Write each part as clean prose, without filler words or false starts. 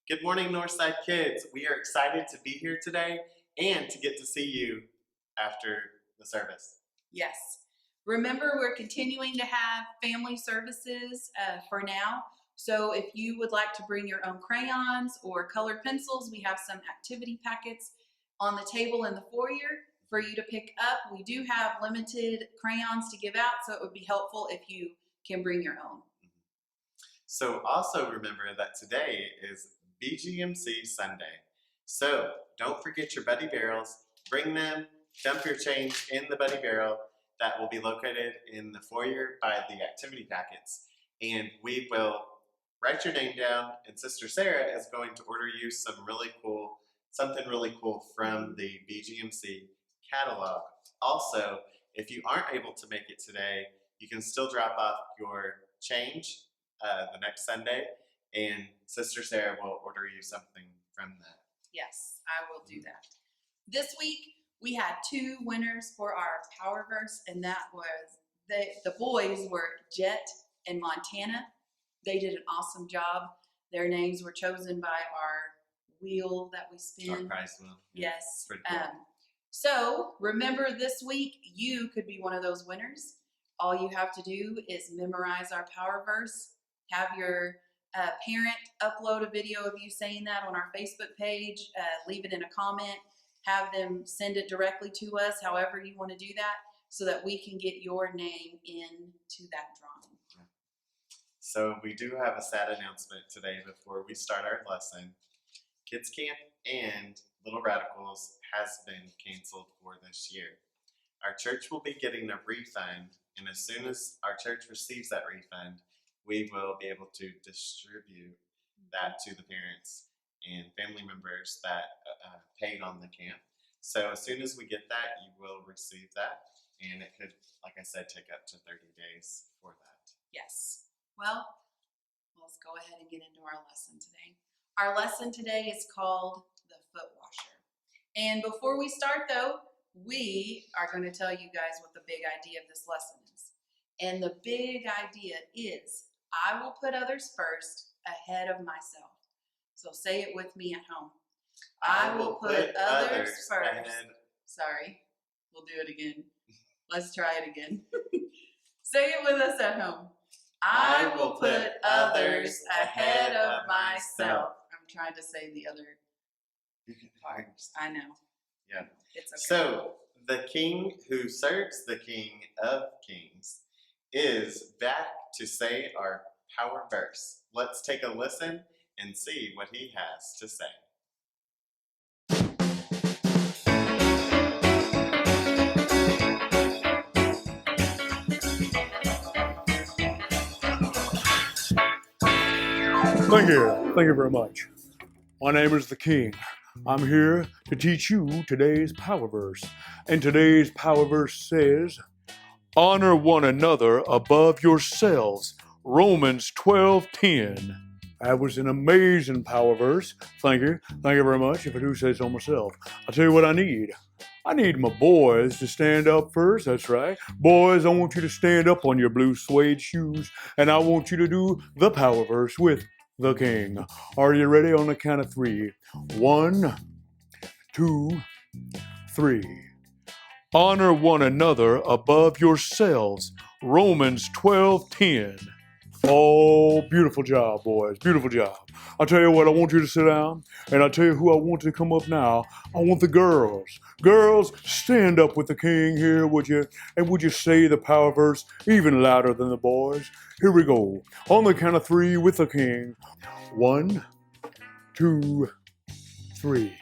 Good morning, Northside kids. We are excited to be here today and to get to see you after the service. Yes. Remember, we're continuing to have family services for now. So if you would like to bring your own crayons or colored pencils, we have some activity packets on the table in the foyer for you to pick up. We do have limited crayons to give out, so it would be helpful if you can bring your own. So also remember that today is BGMC Sunday. So don't forget your buddy barrels. Bring them, dump your change in the buddy barrel that will be located in the foyer by the activity packets. And we will write your name down, and Sister Sarah is going to order you something really cool from the BGMC catalog. Also, if you aren't able to make it today, you can still drop off your change the next Sunday, and Sister Sarah will order you something from that. Yes, I will do that. This week, we had 2 winners for our Power Verse, and that was the boys were Jet and Montana. They did an awesome job. Their names were chosen by our wheel that we spin. Our prize wheel. Yes. Pretty cool. So remember, this week you could be one of those winners. All you have to do is memorize our Power Verse. Have your parent upload a video of you saying that on our Facebook page. Leave it in a comment. Have them send it directly to us, however you want to do that, so that we can get your name into that drawing. Yeah. So we do have a sad announcement today before we start our lesson. Kids Camp and Little Radicals has been canceled for this year. Our church will be getting a refund, and as soon as our church receives that refund, we will be able to distribute that to the parents and family members that paid on the camp. So as soon as we get that, you will receive that, and it could, like I said, take up to 30 days for that. Yes. Well, let's go ahead and get into our lesson today. Our lesson today is called the Foot Washer. And before we start, though, we are going to tell you guys what the big idea of this lesson is. And the big idea is, I will put others first ahead of myself. So say it with me at home. I will put others first. Sorry, we'll do it again. Let's try it again. Say it with us at home. I will put others ahead of myself. I'm trying to say the other part. I know. Yeah. It's okay. So the King who serves the King of Kings is back to say our Power Verse. Let's take a listen and see what he has to say. Thank you very much. My name is the King. I'm here to teach you today's Power Verse. And today's Power Verse says, honor one another above yourselves. Romans 12:10. That was an amazing Power Verse. Thank you very much. If I do say so myself, I'll tell you what I need. I need my boys to stand up first. That's right. Boys, I want you to stand up on your blue suede shoes, and I want you to do the Power Verse with the King. Are you ready? On the count of 3. 1, 2, 3. Honor one another above yourselves. Romans 12:10. Oh, beautiful job, boys. Beautiful job. I'll tell you what, I want you to sit down, and I'll tell you who I want to come up now. I want the girls. Girls, stand up with the King here, would you? And would you say the Power Verse even louder than the boys? Here we go. On the count of 3 with the King. 1, 2, 3.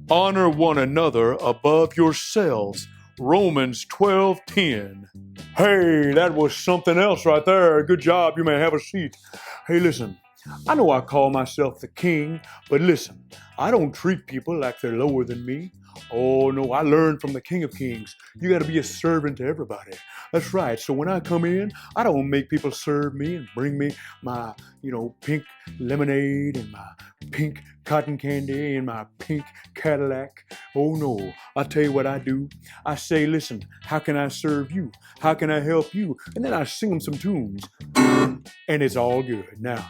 Honor one another above yourselves. Romans 12:10. Hey, that was something else right there. Good job. You may have a seat. Hey, listen. I know I call myself the King, but listen, I don't treat people like they're lower than me. Oh, no, I learned from the King of Kings. You got to be a servant to everybody. That's right. So when I come in, I don't make people serve me and bring me my, pink lemonade and my pink cotton candy and my pink Cadillac. Oh, no. I tell you what I do. I say, listen, how can I serve you? How can I help you? And then I sing them some tunes. And it's all good. Now,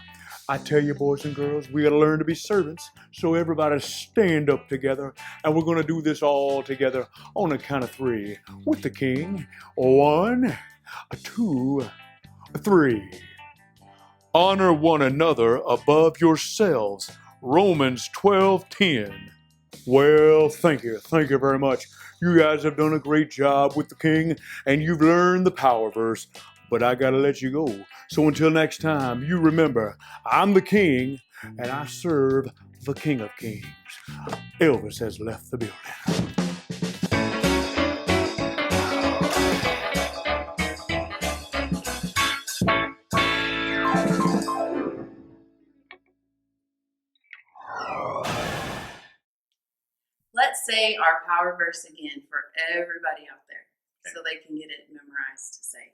I tell you, boys and girls, we got to learn to be servants. So everybody stand up together, and we're going to do this all together on a count of three with the king. 1, 2, 3. Honor one another above yourselves. Romans 12:10. Well, thank you. Thank you very much. You guys have done a great job with the king, and you've learned the power verse. But I gotta let you go. So until next time, you remember, I'm the king, and I serve the King of Kings. Elvis has left the building. Let's say our power verse again for everybody out there so they can get it memorized to say.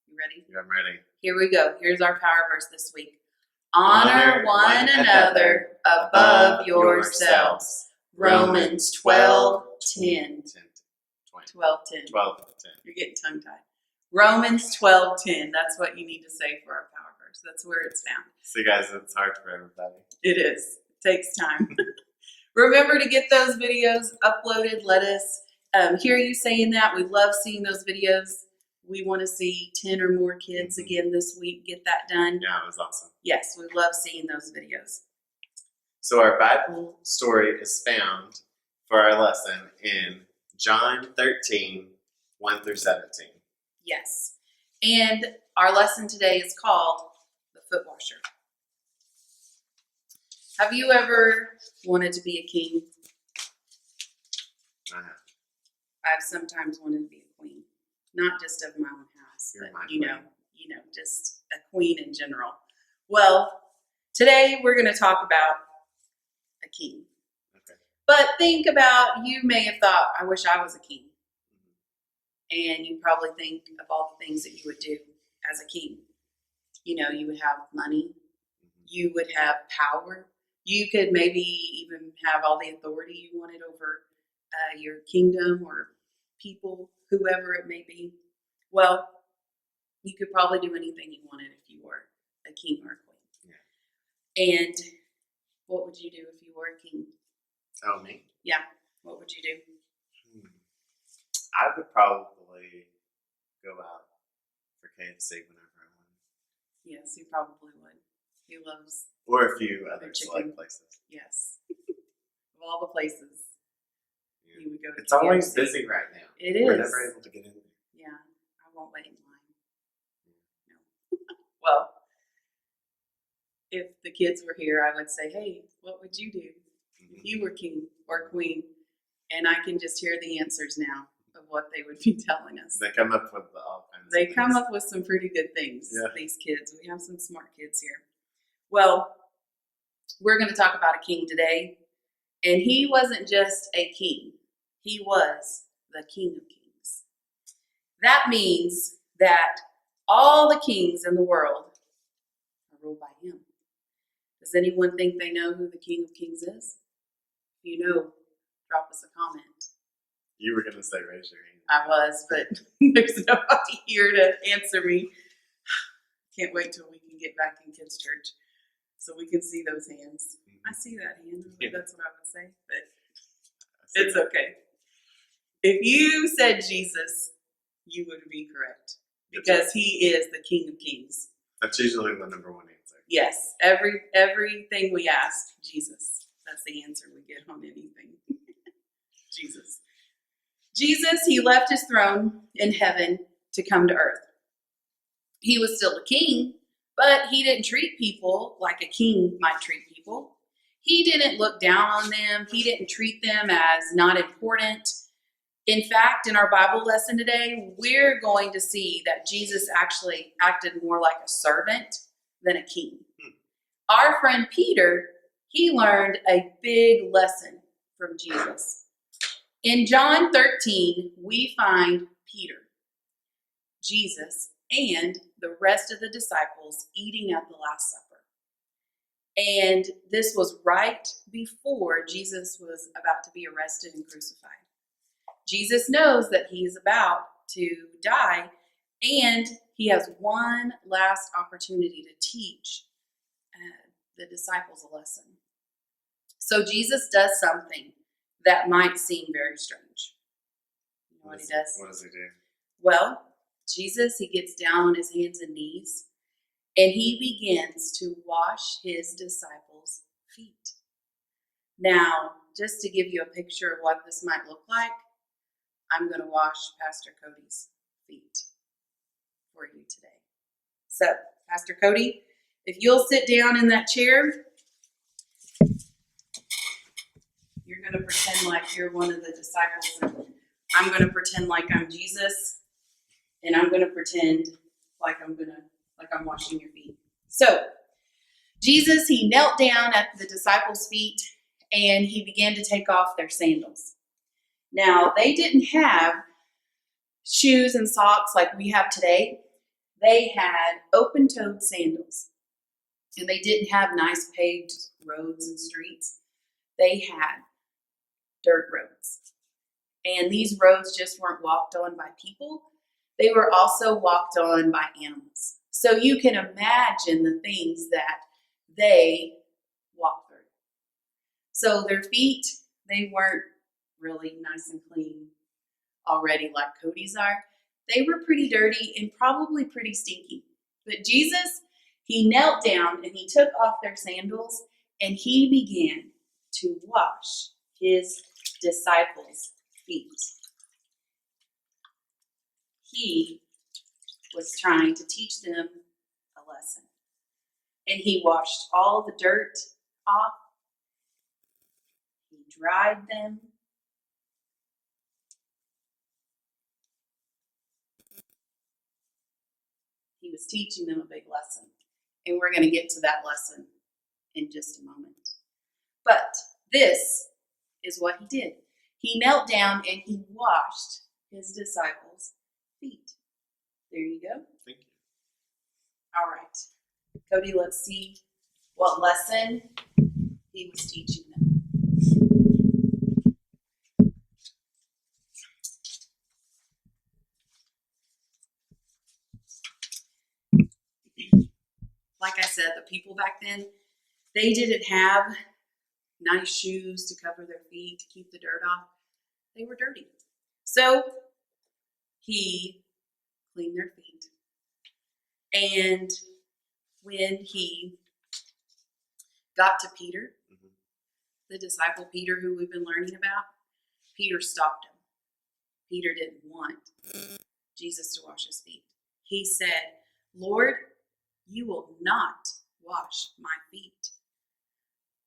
You ready? Yeah, I'm ready. Here we go. Here's our power verse this week. Honor one another above yourselves. Romans 12:10. 12:10. 12, 10. You're getting tongue-tied. Romans 12:10. That's what you need to say for our power verse. That's where it's found. See, guys, it's hard for everybody. It is. It takes time. Remember to get those videos uploaded. Let us hear you saying that. We love seeing those videos. We want to see 10 or more kids again this week. Get that done. Yeah, it was awesome. Yes, we love seeing those videos. So our Bible story is found for our lesson in John 13, 1 through 17. Yes. And our lesson today is called The Foot Washer. Have you ever wanted to be a king? I've sometimes wanted to be a queen. Not just of my own house, You're but my you know, queen. just a queen in general. Well, today we're going to talk about a king. Okay. But think about, you may have thought, I wish I was a king. And you probably think of all the things that you would do as a king. You know, you would have money. You would have power. You could maybe even have all the authority you wanted over your kingdom or people, whoever it may be. Well, you could probably do anything you wanted if you were a king or a queen. Yeah. And what would you do if you were a king? Oh, me? Yeah. What would you do? I would probably go out for KFC whenever I wanted. Yes, he probably would. He loves. Or a few other chicken. select places. Yes. Of all the places, he would go to It's always KFC. busy right now. It is. We're never able to get in there. Yeah, I won't wait in line. No. Well, if the kids were here, I would say, hey, what would you do if you were king or queen? And I can just hear the answers now of what they would be telling us. They come up with all kinds They of come things. up with some pretty good things, Yeah. these kids. We have some smart kids here. Well, we're going to talk about a king today. And he wasn't just a king. He was the King of Kings. That means that all the kings in the world are ruled by him. Does anyone think they know who the King of Kings is? If you know, drop us a comment. You were going to say raise your hand. I was, but there's nobody here to answer me. Can't wait till we can get back in kids' church so we can see those hands. I see that hand. That's what I would say, but it's okay. If you said Jesus, you would be correct because he is the King of Kings. That's usually the number one answer. Yes, everything we ask, Jesus. That's the answer we get on anything. Jesus. Jesus, he left his throne in heaven to come to earth. He was still a king, but he didn't treat people like a king might treat people. He didn't look down on them. He didn't treat them as not important. In fact, in our Bible lesson today, we're going to see that Jesus actually acted more like a servant than a king. Our friend Peter, he learned a big lesson from Jesus. In John 13, we find Peter, Jesus, and the rest of the disciples eating at the Last Supper. And this was right before Jesus was about to be arrested and crucified. Jesus knows that he is about to die, and he has one last opportunity to teach the disciples a lesson. So Jesus does something that might seem very strange. You know what he does? What does he do? Well, Jesus, he gets down on his hands and knees, and he begins to wash his disciples' feet. Now, just to give you a picture of what this might look like, I'm going to wash Pastor Cody's feet for you today. So, Pastor Cody, if you'll sit down in that chair, you're going to pretend like you're one of the disciples, and I'm going to pretend like I'm Jesus, and I'm going to pretend like I'm washing your feet. So, Jesus, he knelt down at the disciples' feet, and he began to take off their sandals. Now, they didn't have shoes and socks like we have today. They had open-toed sandals, and they didn't have nice paved roads and streets. They had dirt roads, and these roads just weren't walked on by people. They were also walked on by animals. So you can imagine the things that they walked through. So their feet, they weren't really nice and clean already like Cody's are. They were pretty dirty and probably pretty stinky. But Jesus, he knelt down and he took off their sandals and he began to wash his disciples' feet. He was trying to teach them a lesson. And he washed all the dirt off. He dried them. He was teaching them a big lesson. And we're going to get to that lesson in just a moment. But this is what he did. He knelt down and he washed his disciples' feet. There you go. Thank you. All right. Cody, let's see what lesson he was teaching them. Like I said, the people back then, they didn't have nice shoes to cover their feet, to keep the dirt off. They were dirty. So he cleaned their feet. And when he got to Peter, the disciple Peter who we've been learning about, Peter stopped him. Peter didn't want Jesus to wash his feet. He said, "Lord, you will not wash my feet."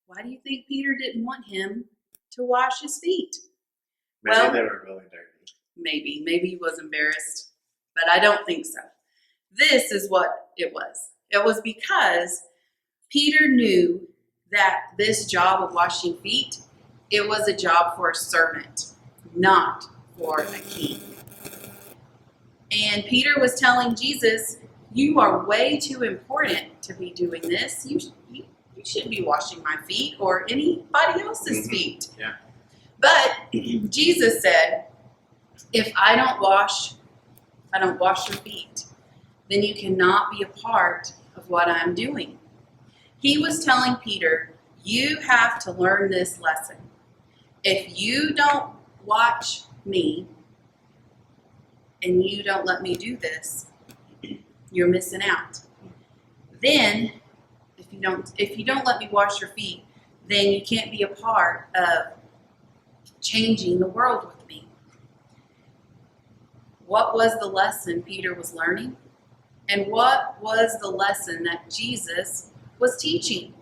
Why do you think Peter didn't want him to wash his feet? Maybe Well, they were really dirty. Maybe he was embarrassed, but I don't think so. This is what it was. It was because Peter knew that this job of washing feet, it was a job for a servant, not for a king. And Peter was telling Jesus, "You are way too important to be doing this. You shouldn't be washing my feet or anybody else's feet." Yeah. But Jesus said, if I don't wash your feet, then you cannot be a part of what I'm doing. He was telling Peter, you have to learn this lesson. If you don't watch me and you don't let me do this, you're missing out. Then, if you don't let me wash your feet, then you can't be a part of changing the world with me. What was the lesson Peter was learning? And what was the lesson that Jesus was teaching?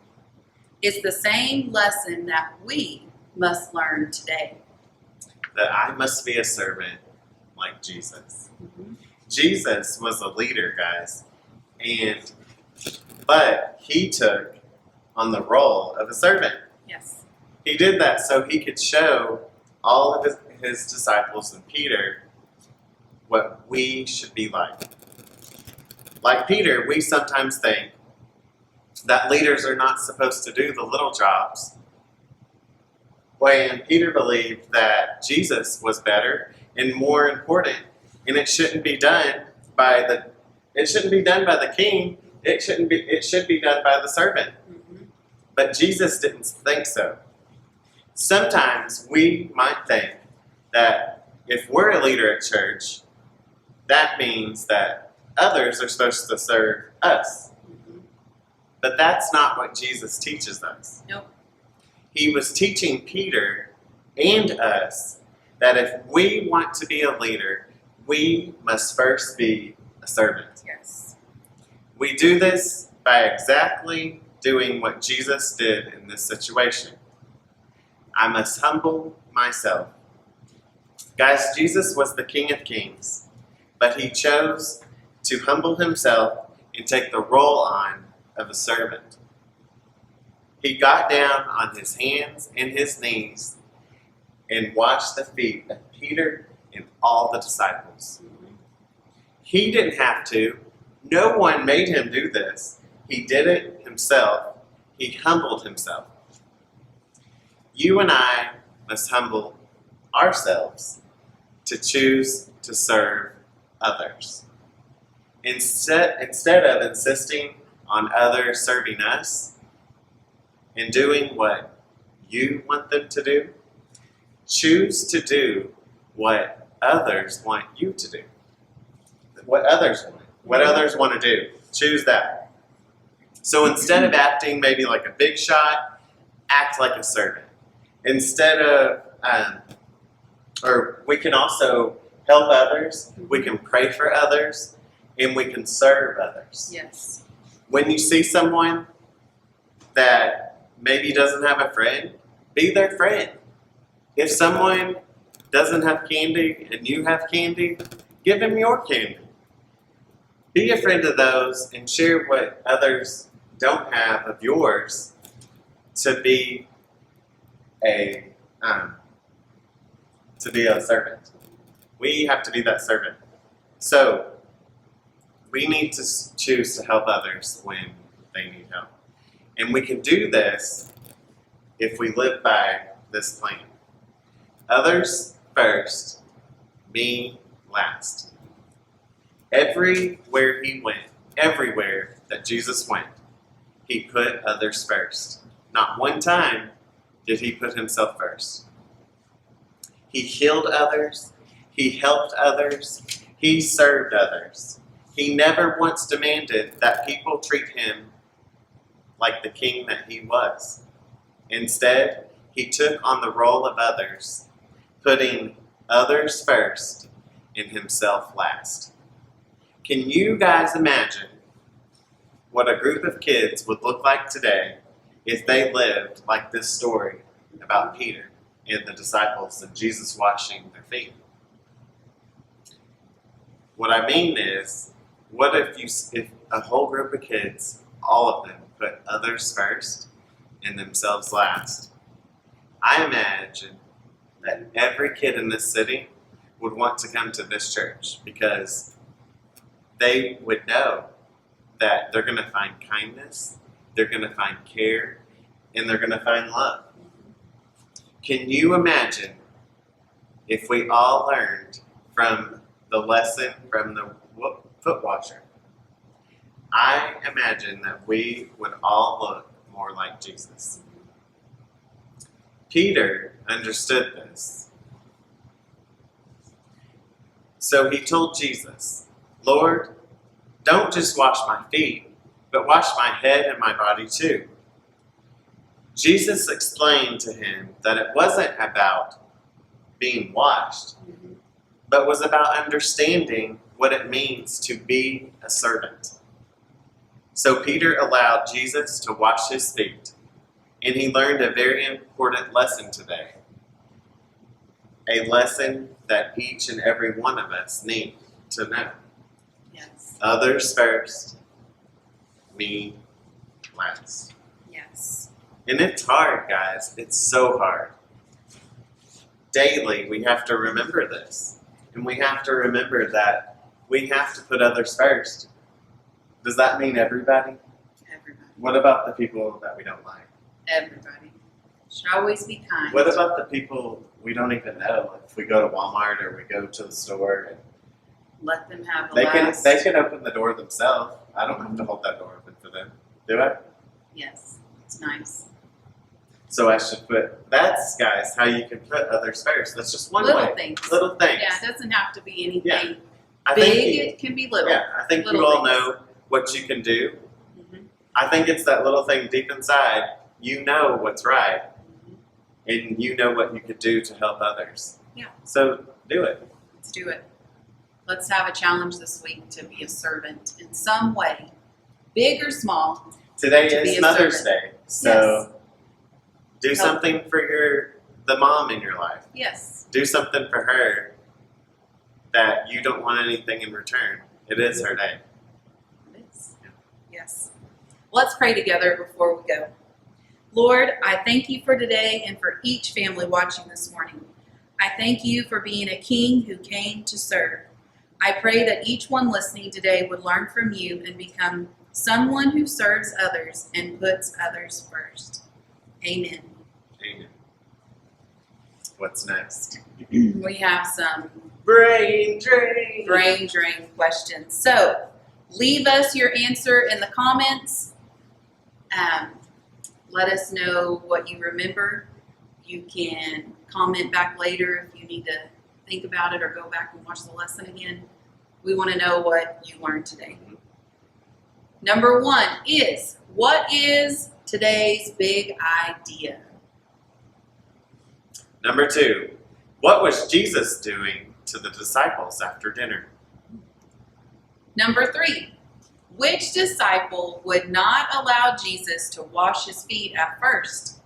It's the same lesson that we must learn today. That I must be a servant like Jesus. Jesus was a leader, guys. But he took on the role of a servant. Yes. He did that so he could show all of his disciples and Peter what we should be like. Like Peter, we sometimes think that leaders are not supposed to do the little jobs. When Peter believed that Jesus was better and more important, and it shouldn't be done by the king. It should be done by the servant. But Jesus didn't think so. Sometimes we might think that if we're a leader at church, that means that others are supposed to serve us. But that's not what Jesus teaches us. Nope. He was teaching Peter and us that if we want to be a leader, we must first be a servant. Yes. We do this by exactly doing what Jesus did in this situation. I must humble myself. Guys, Jesus was the King of Kings, but he chose to humble himself and take the role on of a servant. He got down on his hands and his knees and washed the feet of Peter and all the disciples. He didn't have to. No one made him do this. He did it himself. He humbled himself. You and I must humble ourselves to choose to serve others. Instead of insisting on others serving us and doing what you want them to do, choose to do what others want you to do. What others want to do. Choose that. So instead of acting maybe like a big shot, act like a servant. Instead of, or we can also help others, we can pray for others, and we can serve others. Yes. When you see someone that maybe doesn't have a friend, be their friend. If someone doesn't have candy and you have candy, give them your candy. Be a friend of those and share what others don't have of yours to be a servant. We have to be that servant. So we need to choose to help others when they need help. And we can do this if we live by this plan. Others first, me last. Everywhere he went, everywhere that Jesus went, he put others first. Not one time did he put himself first. He healed others. He helped others. He served others. He never once demanded that people treat him like the king that he was. Instead, he took on the role of others, putting others first and himself last. Can you guys imagine what a group of kids would look like today if they lived like this story about Peter and the disciples and Jesus washing their feet? What I mean is, what if a whole group of kids, all of them, put others first and themselves last? I imagine that every kid in this city would want to come to this church because they would know that they're going to find kindness, they're going to find care, and they're going to find love. Can you imagine if we all learned from the lesson from the foot washer? I imagine that we would all look more like Jesus. Peter understood this. So he told Jesus, "Lord, don't just wash my feet, but wash my head and my body too." Jesus explained to him that it wasn't about being washed, but was about understanding what it means to be a servant. So Peter allowed Jesus to wash his feet, and he learned a very important lesson today. A lesson that each and every one of us need to know. Yes. Others first, me last. Yes. And it's hard, guys. It's so hard. Daily, we have to remember this. And we have to remember that we have to put others first. Does that mean everybody? Everybody. What about the people that we don't like? Everybody. Should always be kind. What about the people we don't even know? If we go to Walmart or we go to the store, and Let them have the they last. can open the door themselves. I don't have to hold that door open for them. Do I? Yes. It's nice. So I should put, that's, guys, how you can put others first. That's just one Little way. things. Little things. Yeah, it doesn't have to be anything Yeah. I big. think you, It can be little. yeah, I think Little you all things. know what you can do. Mhm. I think it's that little thing deep inside. You know what's right, and you know what you could do to help others. Yeah. So do it. Let's do it. Let's have a challenge this week to be a servant in some way, big or small. Today To be is a Mother's servant. Day, so do Help. something for the mom in your life. Yes. Do something for her that you don't want anything in return. It is her day. It is. Yes. Let's pray together before we go. Lord, I thank you for today and for each family watching this morning. I thank you for being a king who came to serve. I pray that each one listening today would learn from you and become someone who serves others and puts others first. Amen. Amen. What's next? We have some Brain drain. brain drain questions. So leave us your answer in the comments. Let us know what you remember. You can comment back later if you need to think about it or go back and watch the lesson again. We want to know what you learned today. Number 1 is, what is today's big idea? Number 2, what was Jesus doing to the disciples after dinner? Number 3, which disciple would not allow Jesus to wash his feet at first?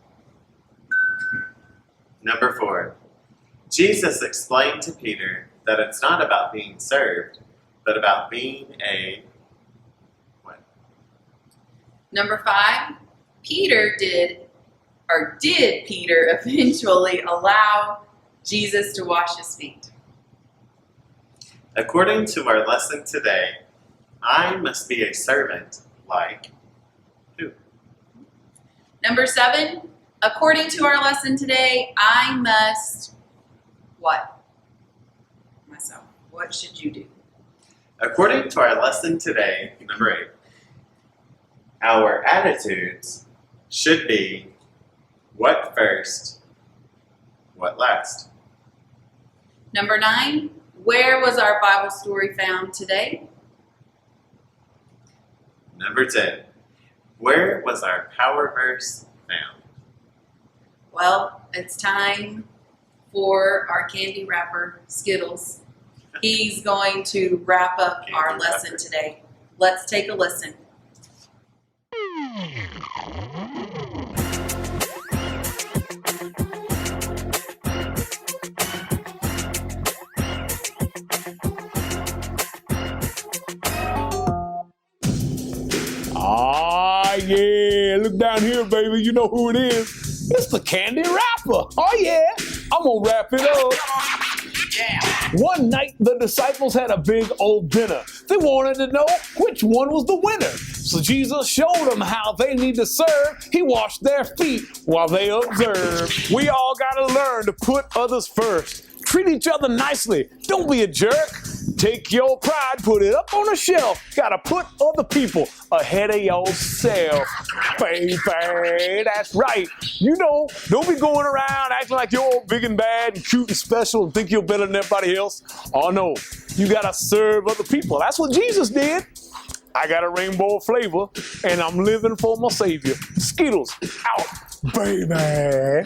Number 4, Jesus explained to Peter that it's not about being served, but about being a what? Number 5, did Peter eventually allow Jesus to wash his feet? According to our lesson today, I must be a servant like who? Number 7, according to our lesson today, I must what? Myself. What should you do? According to our lesson today, number 8, our attitudes should be what first, what last. Number 9, where was our Bible story found today? Number 10, where was our power verse found? Well, it's time for our candy wrapper, Skittles. He's going to wrap up our Candy lesson wrapper. today. Let's take a listen. Ah, yeah. Look down here, baby. You know who it is. It's the candy wrapper. Oh, yeah. I'm going to wrap it up. One night, the disciples had a big old dinner. They wanted to know which one was the winner. So Jesus showed them how they need to serve. He washed their feet while they observed. We all got to learn to put others first. Treat each other nicely. Don't be a jerk. Take your pride, put it up on a shelf. Gotta put other people ahead of yourself. Baby, that's right. You know, don't be going around acting like you're all big and bad and cute and special and think you're better than everybody else. Oh no, you gotta serve other people. That's what Jesus did. I got a rainbow flavor and I'm living for my Savior. Skittles out, baby.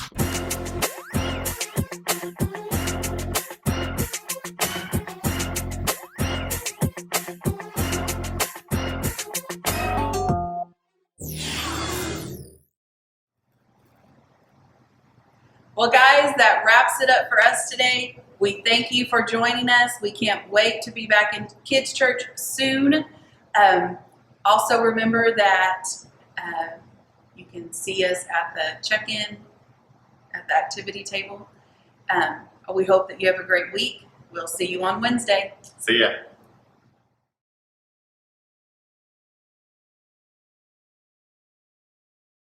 Well, guys, that wraps it up for us today. We thank you for joining us. We can't wait to be back in kids' church soon. Also, remember that you can see us at the check-in, at the activity table. We hope that you have a great week. We'll see you on Wednesday. See ya.